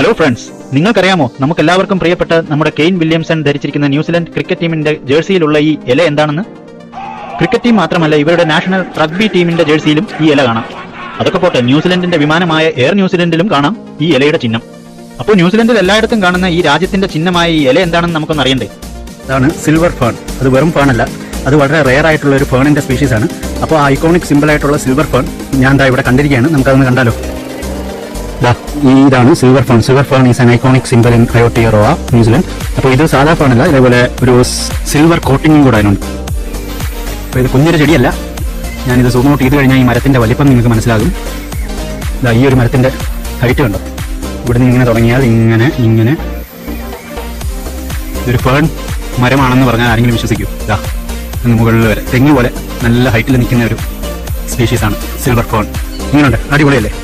Hello friends, നിങ്ങൾക്കറിയാമോ നമുക്കെല്ലാവർക്കും പ്രിയപ്പെട്ട നമ്മുടെ കെയ്ൻ വില്യംസൺ ധരിച്ചിരിക്കുന്ന ന്യൂസിലൻഡ് ക്രിക്കറ്റ് ടീമിന്റെ ജേഴ്സിയിലുള്ള ഈ ഇല എന്താണെന്ന്? ക്രിക്കറ്റ് ടീം മാത്രമല്ല, ഇവരുടെ നാഷണൽ റഗ്ബി ടീമിന്റെ ജേഴ്സിയിലും ഈ ഇല കാണാം. അതൊക്കെ പോട്ടെ, ന്യൂസിലൻഡിന്റെ വിമാനമായ എയർ ന്യൂസിലൻഡിലും കാണാം ഈ ഇലയുടെ ചിഹ്നം. അപ്പോൾ ന്യൂസിലൻഡിൽ എല്ലായിടത്തും കാണുന്ന ഈ രാജ്യത്തിന്റെ ചിഹ്നമായ ഈ ഇല എന്താണെന്ന് നമുക്കൊന്ന് അറിയണ്ടേ? അതാണ് സിൽവർ ഫേൺ. അത് വെറും ഫേണല്ല, അത് വളരെ റെയർ ആയിട്ടുള്ള ഒരു ഫേണിന്റെ സ്പീഷീസ് ആണ്. അപ്പോൾ ആ ഐക്കോണിക് സിമ്പിൾ ആയിട്ടുള്ള സിൽവർ ഫേൺ ഞാൻ ഇവിടെ കണ്ടിരിക്കുകയാണ്. നമുക്കതൊന്ന് കണ്ടാലോ? ഇതാണ് silver fern. Silver fern is an iconic symbol in Aotearoa, New Zealand. അപ്പോൾ ഇത് സാധാ ഫേണല്ല, ഇതേപോലെ ഒരു സിൽവർ കോട്ടിങ്ങും കൂടെ അതിനുണ്ട്. അപ്പോൾ ഇത് കുഞ്ഞൊരു ചെടിയല്ല. ഞാനിത് സൂം ഔട്ട് ചെയ്ത് കഴിഞ്ഞാൽ ഈ മരത്തിന്റെ വലിപ്പം നിങ്ങൾക്ക് മനസ്സിലാകും. ഈ ഒരു മരത്തിന്റെ ഹൈറ്റ് കണ്ടോ? ഇവിടുന്ന് ഇങ്ങനെ തുടങ്ങിയാൽ ഇങ്ങനെ ഇങ്ങനെ ഇതൊരു ഫേൺ മരമാണെന്ന് പറഞ്ഞാൽ ആരെങ്കിലും വിശ്വസിക്കൂ? അങ്ങ് മുകളിൽ വരെ തെങ്ങ് പോലെ നല്ല ഹൈറ്റിൽ നിൽക്കുന്ന ഒരു സ്പീഷീസാണ് സിൽവർ ഫേൺ. ഇങ്ങനെയുണ്ട്, അടിപൊളിയല്ലേ?